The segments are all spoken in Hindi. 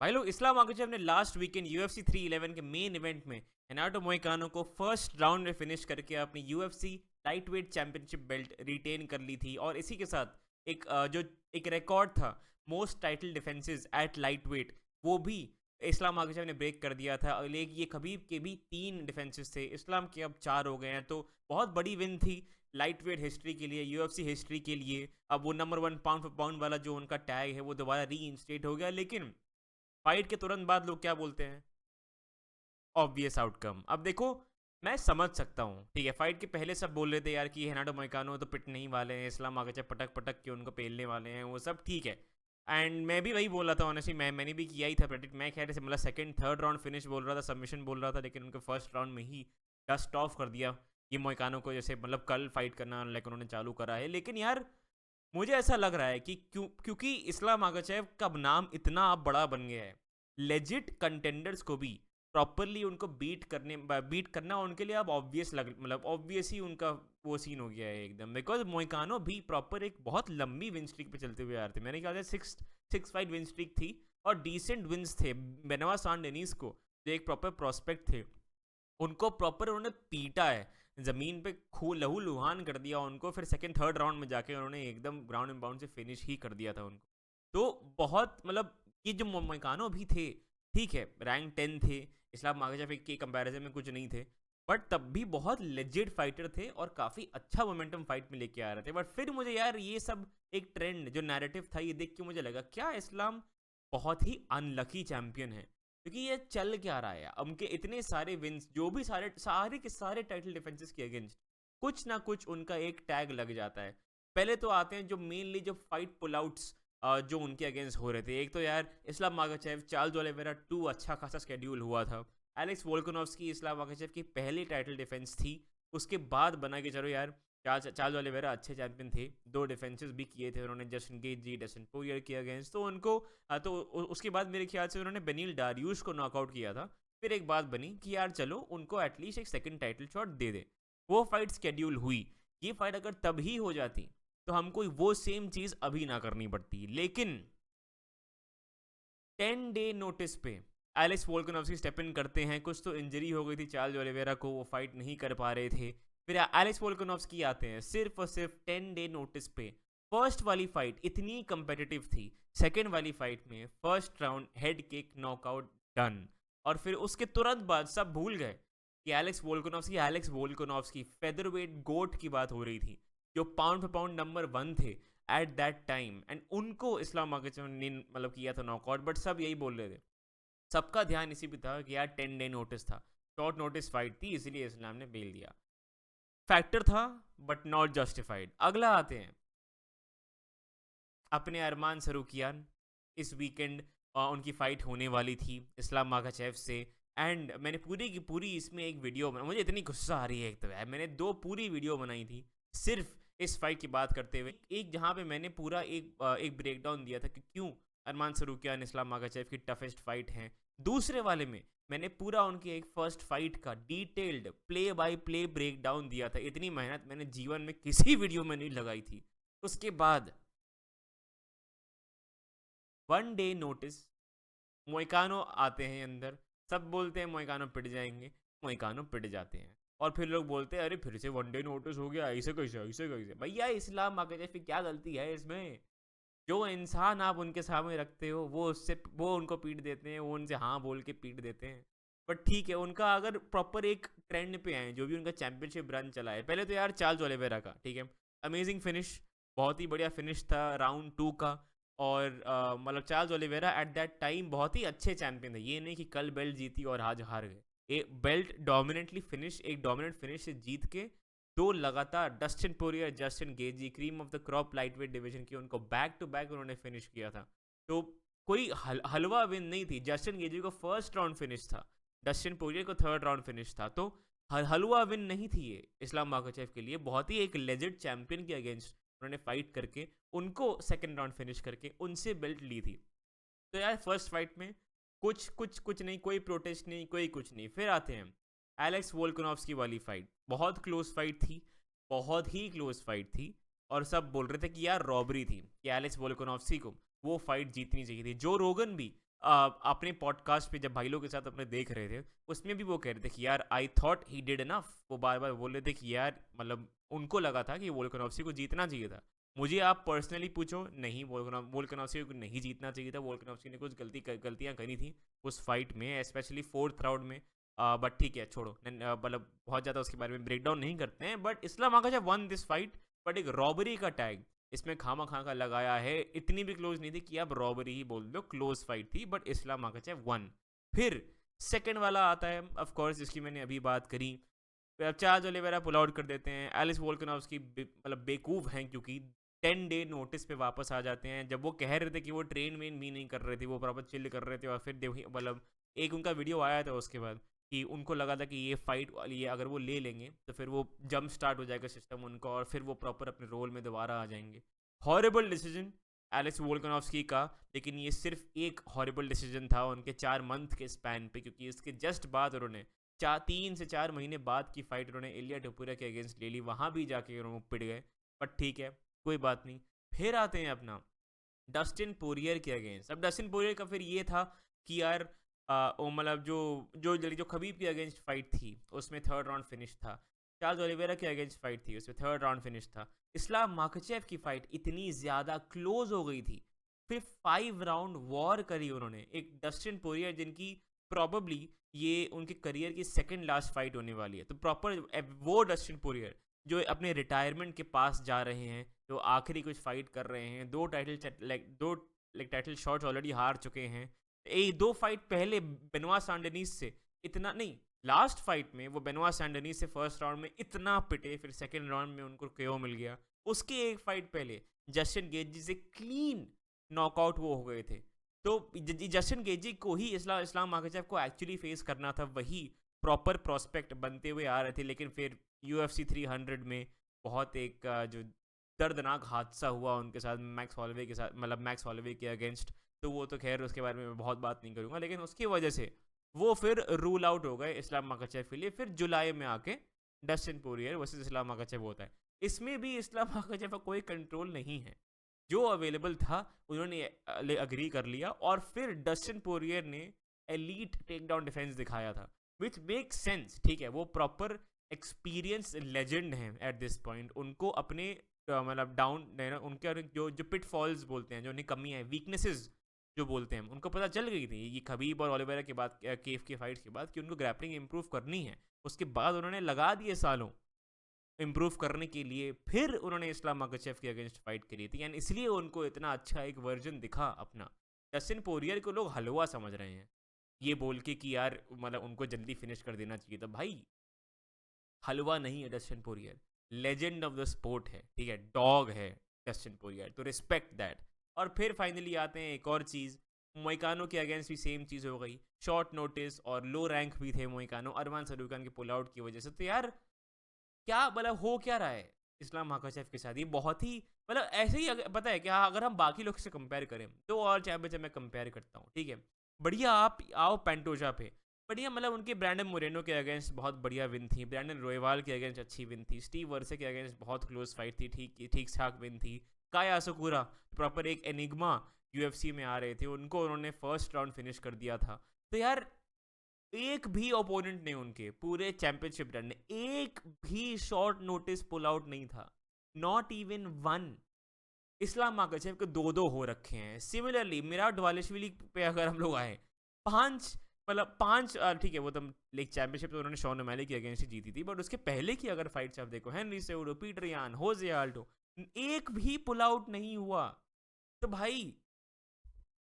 भाई लोग, इस्लाम माखाचेव ने लास्ट वीकेंड UFC 311 के मेन इवेंट में हेनाटो मोइकानो को फर्स्ट राउंड में फिनिश करके अपनी UFC light weight championship belt retain कर ली थी। और इसी के साथ जो एक रिकॉर्ड था most title defenses at light weight, वो भी इस्लाम माखाचेव ने ब्रेक कर दिया था। और ये खबीब के भी 3 डिफेंसेस थे, इस्लाम के अब 4 हो गए हैं। तो बहुत बड़ी विन थी लाइट वेट हिस्ट्री के लिए, UFC हिस्ट्री के लिए। अब वो नंबर 1 पाउंड फॉर पाउंड वाला जो उनका टैग है वो दोबारा री इंस्टेट हो गया। लेकिन फाइट के तुरंत बाद लोग क्या बोलते हैं? Obvious outcome. अब देखो, मैं समझ सकता हूँ, ठीक है, फाइट के पहले सब बोल रहे थे यार कि हेनाडो मोइकानो तो पिट नहीं वाले हैं, इस्लाम आगे पटक पटक के उनको पेलने वाले हैं, वो सब ठीक है। एंड मैं भी वही बोल रहा था ऑनेस्टली, मैंने भी किया ही था प्रेडिक्ट। मैं खैर से मतलब सेकंड थर्ड राउंड फिनिश बोल रहा था, सबमिशन बोल रहा था, लेकिन उनके फर्स्ट राउंड में ही डस्ट ऑफ कर दिया ये मोइकानो को। जैसे मतलब कल फाइट करना लाइक उन्होंने चालू करा है। लेकिन यार मुझे ऐसा लग रहा है कि क्योंकि इस्लाम आगाचेव का नाम इतना अब बड़ा बन गया है, लेजिट कंटेंडर्स को भी प्रॉपरली उनको बीट करना उनके लिए अब ऑब्वियस मतलब ऑब्वियस ही उनका वो सीन हो गया है एकदम। बिकॉज मोइकानो भी प्रॉपर एक बहुत लंबी विन स्ट्रीक पे चलते हुए आ रहे थे। मैंने कहा था सिक्स फाइट विन स्ट्रीक थी और डिसेंट विंस थे। बेनवा सान डेनिस को, जो एक प्रॉपर प्रोस्पेक्ट थे, उनको प्रॉपर उन्होंने पीटा है, ज़मीन पे खू लहू लुहान कर दिया उनको। फिर सेकंड थर्ड राउंड में जाके उन्होंने एकदम ग्राउंड एंड बाउंड से फिनिश ही कर दिया था उनको। तो बहुत मतलब ये जो मोइकानो भी थे, ठीक है, रैंक 10 थे, इस्लाम मागाजेव के कंपैरिजन में कुछ नहीं थे, बट तब भी बहुत लेजिट फाइटर थे और काफ़ी अच्छा मोमेंटम फाइट में लेके आ रहे थे। बट फिर मुझे यार ये सब एक ट्रेंड जो नैरेटिव था, ये देख के मुझे लगा क्या इस्लाम बहुत ही अनलकी चैंपियन है। क्योंकि ये चल क्या रहा है, उनके इतने सारे विंस, जो भी सारे सारे के सारे टाइटल डिफेंसेस के अगेंस्ट कुछ ना कुछ उनका एक टैग लग जाता है। पहले तो आते हैं जो मेनली जो फाइट पुल आउट्स जो उनके अगेंस्ट हो रहे थे। एक तो यार इस्लाम मागाचेव चार्ल्स ओलिवेरा 2 अच्छा खासा स्केड्यूल हुआ था। एलेक्स वोल्कानोव्स्की इस्लाम मागाचेव की पहली टाइटल डिफेंस थी। उसके बाद बना के चलो यार चार्ल्स ओलिवेरा अच्छे चैंपियन थे, 2 डिफेंसेस भी किए थे उन्होंने जस्टिन गेजी, डस्टिन पोरियर के अगेंस्ट। तो उनको तो उसके बाद मेरे ख्याल से उन्होंने बेनिल डारियूश को नॉकआउट किया था। फिर एक बात बनी कि यार चलो उनको एटलीस्ट एक सेकंड टाइटल शॉट दे दे। वो फाइट स्केड्यूल हुई। ये फाइट अगर तभी हो जाती तो हमको वो सेम चीज़ अभी ना करनी पड़ती। लेकिन 10 डे नोटिस पे एलेक्स वोल्कानोव्स्की स्टेप इन करते हैं। कुछ तो इंजरी हो गई थी चार्ल्स ओलिवेरा को, वो फाइट नहीं कर पा रहे थे। फिर एलेक्स वोल्कानोव्स्की आते हैं सिर्फ और सिर्फ 10 डे नोटिस पे। फर्स्ट वाली फाइट इतनी कंपेटिटिव थी, सेकेंड वाली फाइट में first round head kick knockout done. और फिर उसके तुरंत बाद सब भूल गए कि एलेक्स वोल्कानोव्स्की फेदरवेट गोट की बात हो रही थी, जो पाउंड फॉर पाउंड नंबर 1 थे एट दैट टाइम। एंड उनको इस्लाम मागिचव ने मतलब किया था नॉकआउट। बट सब यही बोल रहे थे, सबका ध्यान इसी पे था कि यार 10 डे नोटिस था, शॉर्ट नोटिस फाइट थी, इसलिए इस्लाम ने बेल दिया। फैक्टर था बट नॉट जस्टिफाइड। अगला आते हैं अपने अरमान सरूकियान। इस वीकेंड उनकी फाइट होने वाली थी इस्लाम माखाचेव से। एंड मैंने पूरी की पूरी इसमें एक वीडियो मुझे इतनी गुस्सा आ रही है एक तो यार, मैंने 2 पूरी वीडियो बनाई थी सिर्फ इस फाइट की बात करते हुए। एक जहाँ पे मैंने पूरा एक ब्रेक डाउन दिया था कि क्यों अरमान सरूकियान इस्लाम माखाचेव की टफेस्ट फाइट है। दूसरे वाले में मैंने पूरा उनकी एक फर्स्ट फाइट का detailed play by play break down दिया था। इतनी मेहनत मैंने जीवन में किसी वीडियो में नहीं लगाई थी। उसके बाद 1 डे नोटिस, मोइकानो आते हैं अंदर, सब बोलते हैं मोइकानो पिट जाएंगे, मोइकानो पिट जाते हैं। और फिर लोग बोलते हैं अरे फिर से 1 डे नोटिस हो गया, ऐसे कैसे ऐसे कैसे। भैया इस्लाम आगे फिर क्या गलती है इसमें? जो इंसान आप उनके सामने रखते हो वो उनको पीट देते हैं, वो उनसे हाँ बोल के पीट देते हैं। बट ठीक है, उनका अगर प्रॉपर एक ट्रेंड पे आए, जो भी उनका चैंपियनशिप रन चला है, पहले तो यार चार्ल्स ओलिवेरा का, ठीक है, अमेजिंग फिनिश, बहुत ही बढ़िया फिनिश था राउंड 2 का। और मतलब Charles Oliveira at that time बहुत ही अच्छे चैंपियन थे। ये नहीं कि कल बेल्ट जीती और आज हार गए। एक बेल्ट एक डोमिनेंट फिनिश से जीत के 2 लगातार Dustin Poirier, Justin Gaethje, cream of the crop lightweight division की, उनको बैक टू बैक उन्होंने फिनिश किया था। तो कोई हलवा विन नहीं थी। जस्टिन गेजी को फर्स्ट राउंड फिनिश था, डस्टिन पोरियर को थर्ड राउंड फिनिश था। तो हलवा विन नहीं थी ये इस्लाम माखाचेव के लिए। बहुत ही एक लेजेंड चैंपियन के अगेंस्ट उन्होंने फाइट करके उनको सेकंड राउंड फिनिश करके उनसे बेल्ट ली थी। तो यार फर्स्ट फाइट में कुछ नहीं, कोई प्रोटेस्ट नहीं, कोई कुछ नहीं। फिर आते हैं एलेक्स वोल्कानोव्स्की वाली फाइट, बहुत क्लोज फाइट थी, बहुत ही क्लोज फाइट थी। और सब बोल रहे थे कि यार रॉबरी थी कि एलेक्स वोल्कानोव्स्की को वो फाइट जीतनी चाहिए थी। जो रोगन भी अपने पॉडकास्ट पे जब भाई लोग के साथ अपने देख रहे थे, उसमें भी वो कह रहे थे कि यार I thought he did enough. वो बार बार बोल रहे थे कि यार मतलब उनको लगा था कि वोल्कानोव्स्की को जीतना चाहिए था। मुझे आप पर्सनली पूछो, नहीं, वोल्कानोव्स्की को नहीं जीतना चाहिए था। वोल्कानोव्स्की ने कुछ गलतियां करी थी उस फाइट में, स्पेशली फोर्थ राउंड में। बट ठीक है, छोड़ो, मतलब बहुत ज़्यादा उसके बारे में ब्रेक डाउन नहीं करते हैं। But Islam Makhachev won this fight, but एक रॉबरी का टैग इसमें खामा खा का लगाया है। इतनी भी क्लोज नहीं थी कि आप रॉबरी ही बोल दो, क्लोज फाइट थी, बट इस्लाम आकाशेव वन। फिर सेकंड वाला आता है, ऑफ कोर्स, जिसकी मैंने अभी बात करी। फिर अब चार्ल्स ओलिवेरा पुल आउट कर देते हैं। एलिस वोल्कानोव्स्की मतलब बेवकूफ़ हैं, क्योंकि 10 डे नोटिस पे वापस आ जाते हैं। जब वो कह रहे थे कि वो ट्रेन वेन भी नहीं कर रहे थे, वो प्रॉपर चिल कर रहे थे, और फिर मतलब एक उनका वीडियो आया था उसके बाद कि उनको लगा था कि ये फाइट ये अगर वो ले लेंगे तो फिर वो जंप स्टार्ट हो जाएगा सिस्टम उनका, और फिर वो प्रॉपर अपने रोल में दोबारा आ जाएंगे। हॉरिबल डिसीजन एलेक्स वोल्कानोव्स्की का, लेकिन ये सिर्फ एक हॉरिबल डिसीजन था उनके 4 मंथ के स्पैन पे, क्योंकि इसके जस्ट बाद उन्होंने 3 से 4 महीने बाद की फाइट उन्होंने इलिया टोपुरा के अगेंस्ट ले ली। वहाँ भी जाके उन्होंने पिट गए, बट ठीक है, कोई बात नहीं। फिर आते हैं अपना डस्टिन पोरियर के अगेंस्ट। अब डस्टिन पोरियर का फिर ये था कि यार वो मतलब जो खबीब के अगेंस्ट फाइट थी उसमें थर्ड राउंड फिनिश था। चार्ल्स ओलिवेरा के अगेंस्ट फाइट थी, उसमें थर्ड राउंड फिनिश था। इस्लाम माखचेव की फाइट इतनी ज़्यादा क्लोज हो गई थी, फिर 5 राउंड वॉर करी उन्होंने। एक डस्टिन पोरियर जिनकी प्रॉबली ये उनके करियर की सेकंड लास्ट फाइट होने वाली है, तो प्रॉपर वो डस्टिन पोरियर जो अपने रिटायरमेंट के पास जा रहे हैं, जो आखिरी कुछ फाइट कर रहे हैं, दो टाइटल शॉट्स ऑलरेडी हार चुके हैं। 2 फाइट पहले बेनोआ सैंडनीज से इतना नहीं, लास्ट फाइट में वो बेनोआ सैंडनीज से फर्स्ट राउंड में इतना पिटे, फिर सेकंड राउंड में उनको केओ मिल गया। उसके एक फाइट पहले जस्टिन गेजी से क्लीन नॉकआउट वो हो गए थे। तो जस्टिन गेजी को ही इस्लाम माखाचेव को एक्चुअली फेस करना था, वही प्रॉपर प्रोस्पेक्ट बनते हुए आ रहे थे। लेकिन फिर UFC 300 में बहुत एक जो दर्दनाक हादसा हुआ उनके साथ मैक्स हॉलोवे के साथ, मतलब मैक्स हॉलोवे के अगेंस्ट, तो वो तो खैर उसके बारे में मैं बहुत बात नहीं करूँगा। लेकिन उसकी वजह से वो फिर रूल आउट हो गए इस्लाम माखाचेव के लिए। फिर जुलाई में आके Dustin Poirier versus Islam Makhachev होता है। इसमें भी इस्लाम माखाचेव का कोई कंट्रोल नहीं है, जो अवेलेबल था उन्होंने अग्री कर लिया, और फिर डस्टिन पोरियर ने एलीट टेक डाउन डिफेंस दिखाया था, विच मेक सेंस। ठीक है, वो प्रॉपर एक्सपीरियंस लेजेंड हैं एट दिस पॉइंट। उनको अपने मतलब डाउन उनके जो पिट फॉल्स बोलते हैं, जो उन्हें कमी है, वीकनेसेस जो बोलते हैं, उनको पता चल गई थी ये खबीब और ओलिवेरा के बाद, केफ के फाइट्स के बाद, कि उनको ग्रैपलिंग इंप्रूव करनी है। उसके बाद उन्होंने लगा दिए सालों इम्प्रूव करने के लिए। फिर उन्होंने इस्लाम माखाचेव के अगेंस्ट फाइट करी थी, एंड इसलिए उनको इतना अच्छा एक वर्जन दिखा अपना। डस्टिन पोरियर को लोग हलवा समझ रहे हैं, ये बोल के कि यार मतलब उनको जल्दी फिनिश कर देना चाहिए था। भाई हलवा नहीं है Dustin Poirier, legend of the sport है, ठीक है, डॉग है डस्टिन पोरियर, तो रिस्पेक्ट दैट। और फिर फाइनली आते हैं एक और चीज़, मोइकानो के अगेंस्ट भी सेम चीज़ हो गई। शॉर्ट नोटिस और लो रैंक भी थे मोइकानो अरमान सलूकान के पुल आउट की वजह से। तो यार क्या मतलब हो क्या रहा है इस्लाम माखाचेव के साथ? ये बहुत ही मतलब ऐसे ही पता है क्या, अगर हम बाकी लोग से कंपेयर करें तो, और चैंपियनशिप मैं कंपेयर करता हूँ, ठीक है, बढ़िया आप आओ पेंटोजा पे, बढ़िया मतलब उनके ब्रैंडन मोरेनो के अगेंस्ट बहुत बढ़िया विन थी, ब्रैंडन रोयवाल के अगेंस्ट अच्छी विन थी, स्टीव वर्से के अगेंस्ट बहुत क्लोज फाइट थी, ठीक ठाक विन थी। काया असुकुरा प्रॉपर एक एनिग्मा UFC में आ रहे थे, उनको उन्होंने फर्स्ट राउंड फिनिश कर दिया था। तो यार एक भी ओपोनेंट ने उनके पूरे चैंपियनशिप रन में एक भी शॉर्ट नोटिस पुल आउट नहीं था, not even one. Islam Makhachev के 2-2 हो रखे हैं। सिमिलरली मिराट दवालेश्विली पे अगर हम लोग आए, 5 मतलब 5, ठीक है, वो तो लीग चैंपियनशिप तो उन्होंने शॉन ओमैली के अगेंस्ट ही जीती थी, बट उसके पहले की अगर फाइट्स आप देखो, हेनरी सेउडो, पीटर यान, होजे आल्टो, एक भी पुल आउट नहीं हुआ। तो भाई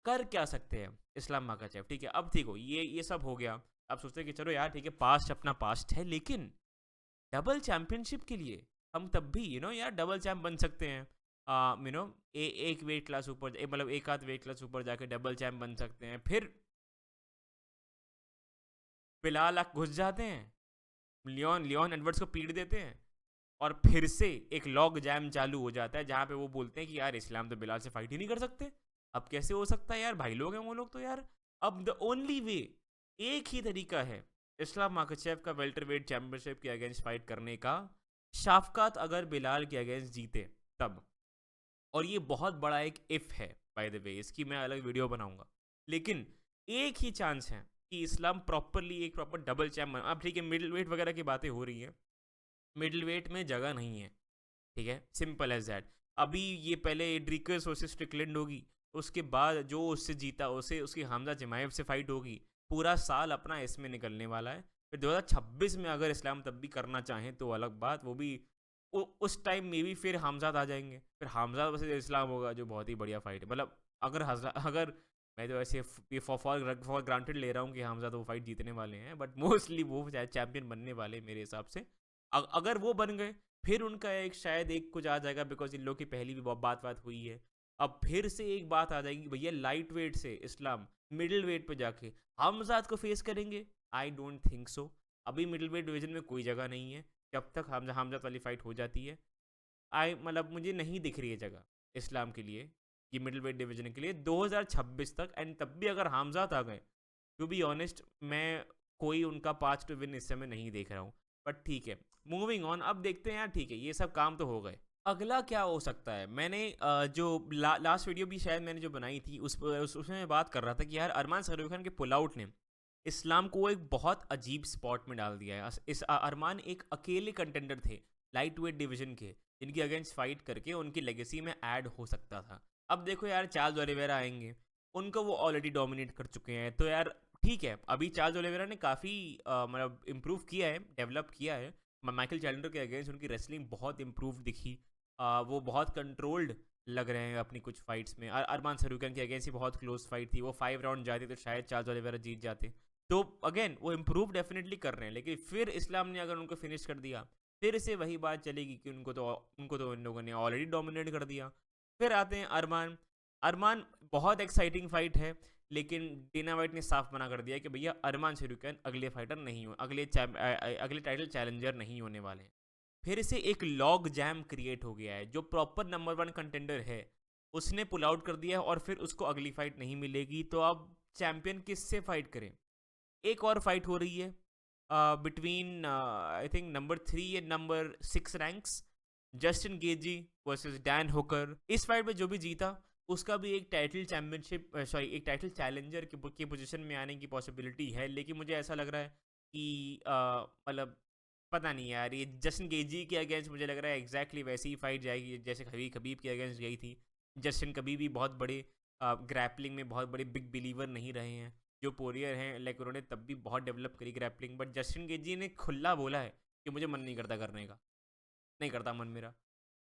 कर क्या सकते हैं इस्लाम माखाचेव? ठीक है, अब ठीक हो, ये सब हो गया। आप सोचते हैं कि चलो यार ठीक है, पास्ट अपना पास्ट है, लेकिन डबल चैंपियनशिप के लिए हम तब भी यार डबल चैंप बन सकते हैं। एक वेट क्लास ऊपर, मतलब एक आध वेट क्लास ऊपर जाके डबल चैंप बन सकते हैं। फिर बिलाल घुस जाते हैं, लियोन एडवर्ड्स को पीट देते हैं, और फिर से एक लॉग जैम चालू हो जाता है, जहाँ पे वो बोलते हैं कि यार इस्लाम तो बिलाल से फाइट ही नहीं कर सकते। अब कैसे हो सकता है यार, भाई लोग हैं वो लोग तो यार। अब द ओनली वे, एक ही तरीका है इस्लाम माखाचेव का वेल्टरवेट चैंपियनशिप के अगेंस्ट फाइट करने का, शाफकात अगर बिलाल के अगेंस्ट जीते तब। और ये बहुत बड़ा एक इफ है बाय द वे, इसकी मैं अलग वीडियो बनाऊंगा। लेकिन एक ही चांस है कि इस्लाम प्रॉपरली एक प्रॉपर डबल चैम्प। अब ठीक है, मिडिल वेट वगैरह की बातें हो रही हैं, मिडिल वेट में जगह नहीं है, ठीक है, सिंपल एज दैट। अभी ये पहले ड्रिकस वर्सेस स्ट्रिकलैंड होगी, उसके बाद जो उससे जीता उसे उसकी हमजा जमायब से फाइट होगी। पूरा साल अपना इसमें निकलने वाला है। फिर 2026 में अगर इस्लाम तब भी करना चाहें तो अलग बात, वो भी उस टाइम में भी फिर हमजाद आ जाएंगे, फिर हमजाद वर्सेस इस्लाम होगा जो बहुत ही बढ़िया फाइट है। मतलब अगर मैं तो ऐसे ये फॉर ग्रांटेड ले रहा हूँ कि हमजाद वो फाइट जीतने वाले हैं, बट मोस्टली वो शायद चैंपियन बनने वाले मेरे हिसाब से। अगर वो बन गए फिर उनका एक शायद एक कुछ आ जाएगा, बिकॉज इन लोग की पहली भी बात हुई है। अब फिर से एक बात आ जाएगी, भैया लाइट वेट से इस्लाम मिडिल वेट पे जाके हमजाद को फेस करेंगे। आई डोंट थिंक सो। अभी मिडिल वेट डिवीजन में कोई जगह नहीं है जब तक हमजाद वाली फाइट हो जाती है। मतलब मुझे नहीं दिख रही है जगह इस्लाम के लिए, कि मिडिल वेट डिवीजन के लिए 2026 तक। एंड तब भी अगर हमजाद आ गए, टू बी ऑनेस्ट मैं कोई उनका पाँच टू विन इस समय नहीं देख रहा हूँ। बट ठीक है, मूविंग ऑन। अब देखते हैं यार, ठीक है ये सब काम तो हो गए, अगला क्या हो सकता है। मैंने जो लास्ट वीडियो भी शायद मैंने जो बनाई थी उसमें मैं बात कर रहा था कि यार अरमान सरूर खान के पुल आउट ने इस्लाम को एक बहुत अजीब स्पॉट में डाल दिया है। अरमान एक अकेले कंटेंडर थे लाइट वेट डिवीजन के, जिनकी अगेंस्ट फाइट करके उनकी लेगेसी में ऐड हो सकता था। अब देखो यार, चार्ल्स ओलिवेरा आएंगे, उनको वो ऑलरेडी डोमिनेट कर चुके हैं, तो यार ठीक है। अभी चार्ल्स ओलिवेरा ने काफ़ी मतलब इम्प्रूव किया है, डेवलप किया है। माइकल चैलेंजर के अगेंस्ट उनकी रेसलिंग बहुत इम्प्रूव दिखी। वो बहुत कंट्रोल्ड लग रहे हैं अपनी कुछ फाइट्स में। अरमान सरूकन के अगेंस्ट ही बहुत क्लोज फाइट थी, वो 5 राउंड जाती तो शायद चार्ल्स ओलिवेरा जीत जाते। तो अगेन वो इम्प्रूव डेफिनेटली कर रहे हैं, लेकिन फिर इस्लाम ने अगर उनको फिनिश कर दिया, फिर से वही बात चलेगी कि उनको तो इन लोगों ने ऑलरेडी डोमिनेट कर दिया। फिर आते हैं अरमान। अरमान बहुत एक्साइटिंग फाइट है, लेकिन डेना वाइट ने साफ मना कर दिया कि भैया अरमान शरीकन अगले फाइटर नहीं हो, अगले टाइटल चैलेंजर नहीं होने वाले हैं। फिर से एक लॉग जैम क्रिएट हो गया है। जो प्रॉपर नंबर 1 कंटेंडर है उसने पुल आउट कर दिया है और फिर उसको अगली फाइट नहीं मिलेगी, तो अब चैंपियन किससे फाइट करें। एक और फाइट हो रही है between I think number 3 and number 6 ranks, Justin Gaethje versus Dan Hooker. इस फाइट में जो भी जीता उसका भी एक टाइटल चैंपियनशिप एक टाइटल चैलेंजर की पोजीशन में आने की पॉसिबिलिटी है। लेकिन मुझे ऐसा लग रहा है कि मतलब पता नहीं यार, ये जस्टिन गेजी के अगेंस्ट मुझे लग रहा है एग्जैक्टली वैसी ही फाइट जाएगी जैसे खबीब के अगेंस्ट गई थी। जस्टिन कभी भी बहुत बड़े ग्रैपलिंग में बहुत बड़े बिग बिलीवर नहीं रहे हैं। जो पोरियर हैं लाइक उन्होंने तब भी बहुत डेवलप करी ग्रैपलिंग, बट जस्टिन गेजी ने खुला बोला है कि मुझे मन नहीं करता करने का, नहीं करता मन मेरा।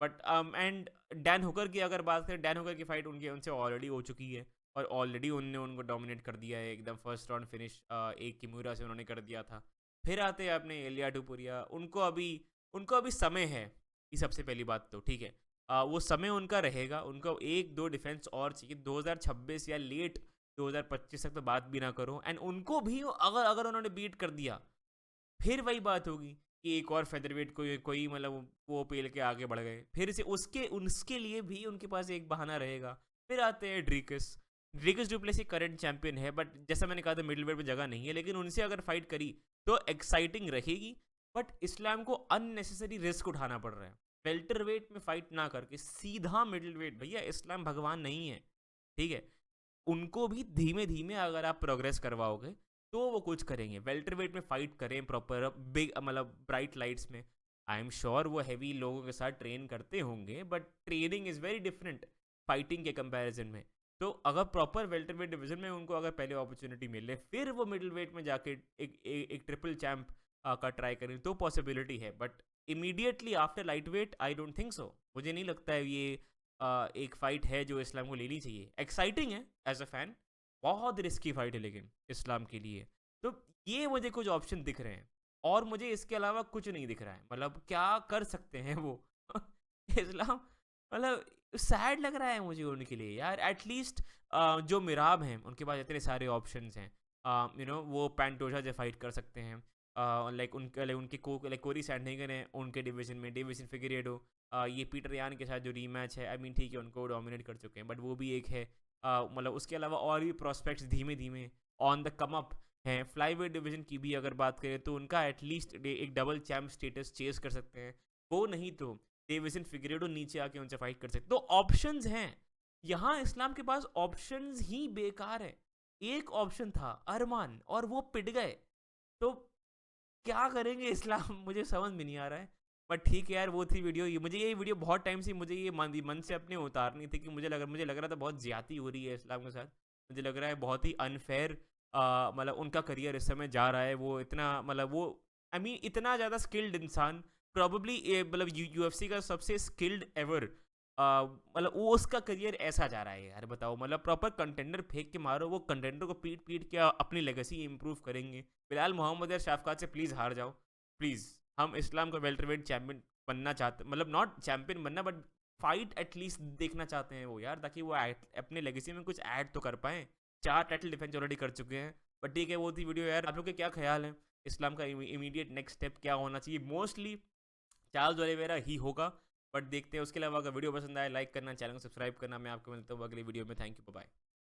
बट एंड डैन हुकर की अगर बात करें, डैन हुकर की फाइट उनसे ऑलरेडी हो चुकी है और ऑलरेडी उनने उनको डोमिनेट कर दिया है एकदम फर्स्ट राउंड फिनिश एक किमूरा से उन्होंने कर दिया था। फिर आते हैं अपने एलिया टुपुरिया। उनको अभी समय है, ये सबसे पहली बात तो ठीक है। वो समय उनका रहेगा, उनको एक दो डिफेंस और चाहिए 2026 या लेट 2025 तक तो बात भी ना करो। एंड उनको भी अगर अगर उन्होंने बीट कर दिया फिर वही बात होगी कि एक और फेदरवेट कोई मतलब वो पेल के आगे बढ़ गए, फिर से उसके लिए भी उनके पास एक बहाना रहेगा। फिर आते हैं ड्रिकस डुप्लेसी करंट चैंपियन है, बट जैसा मैंने कहा था मिडिल वेट में जगह नहीं है, लेकिन उनसे अगर फाइट करी तो एक्साइटिंग रहेगी। बट इस्लाम को अननेसेसरी रिस्क उठाना पड़ रहा है, वेल्टर वेट में फाइट ना करके सीधा मिडिल वेट। भैया इस्लाम भगवान नहीं है, ठीक है। उनको भी धीमे धीमे अगर आप प्रोग्रेस करवाओगे तो वो कुछ करेंगे। वेल्टर वेट में फाइट करें प्रॉपर बिग मतलब ब्राइट लाइट्स में, आई एम श्योर वो हैवी लोगों के साथ ट्रेन करते होंगे, but training is very different fighting के कंपैरिजन में। तो अगर प्रॉपर वेल्टर वेट डिवीजन में उनको अगर पहले अपॉर्चुनिटी मिले, फिर वो मिडिल वेट में जाके एक ट्रिपल चैम्प का ट्राई करें तो पॉसिबिलिटी है। But immediately after light weight I don't think so. मुझे नहीं लगता है ये एक फ़ाइट है जो इस्लाम को लेनी चाहिए। एक्साइटिंग है एज अ फ़ैन, बहुत रिस्की फ़ाइट है लेकिन इस्लाम के लिए। तो ये मुझे कुछ ऑप्शन दिख रहे हैं और मुझे इसके अलावा कुछ नहीं दिख रहा है। मतलब क्या कर सकते हैं वो इस्लाम, मतलब सैड लग रहा है मुझे उनके लिए यार। एटलीस्ट जो मिराब हैं उनके पास इतने सारे ऑप्शंस हैं, वो पैंटोजा से फाइट कर सकते हैं। उनके कोरी सैंडहेगन है उनके डिवीजन में, डेविसन फिगरेडो। ये पीटर यान के साथ जो रीमैच है, आई मीन ठीक है उनको डोमिनेट कर चुके हैं, बट वो भी एक है। मतलब उसके अलावा और भी प्रॉस्पेक्ट्स धीमे धीमे ऑन द कम अप हैं। फ्लाईवेट डिवीजन की भी अगर बात करें तो उनका एटलीस्ट एक डबल चैम्प स्टेटस चेस कर सकते हैं। वो नहीं तो डेविसन फिगरेडो नीचे आके उनसे फाइट कर सकते। तो ऑप्शंस हैं यहाँ, इस्लाम के पास ऑप्शंस ही बेकार है। एक ऑप्शन था अरमान और वो पिट गए। तो क्या करेंगे इस्लाम मुझे समझ में नहीं आ रहा है। बट ठीक है यार, वो थी वीडियो। ये मुझे ये वीडियो बहुत टाइम से मुझे ये मन से अपने उतारनी थी कि मुझे लग रहा था बहुत ज़्यादती हो रही है इस्लाम के साथ। मुझे लग रहा है बहुत ही अनफेयर मतलब उनका करियर इस समय जा रहा है। वो इतना मतलब वो आई मीन इतना ज़्यादा स्किल्ड इंसान, प्रॉबली मतलब यूएफसी का सबसे स्किल्ड एवर, मतलब वो उसका करियर ऐसा जा रहा है यार। बताओ, मतलब प्रॉपर कंटेंडर फेंक के मारो, वो कंटेंडर को पीट पीट के अपनी लेगेसी इंप्रूव करेंगे। बिलाल मोहम्मद या शाफकात से प्लीज़ हार जाओ प्लीज़। हम इस्लाम का वेल्टरवेट चैंपियन बनना चाहते, मतलब नॉट चैंपियन बनना बट फाइट एटलीस्ट देखना चाहते हैं वो यार, ताकि वो अपने लेगेसी में कुछ ऐड तो कर पाएँ। 4 टाइटल डिफेंस ऑलरेडी कर चुके हैं। बट ठीक है, वो थी वीडियो यार। आप लोग के क्या ख्याल है, इस्लाम का इमीडिएट नेक्स्ट स्टेप क्या होना चाहिए? मोस्टली चार्ल्स ओलिवेरा ही होगा, बट देखते हैं। उसके अलावा अगर वीडियो पसंद आए लाइक करना, चैनल को सब्सक्राइब करना। मैं आपको मिलता हूँ अगली वीडियो में। Thank you, bye.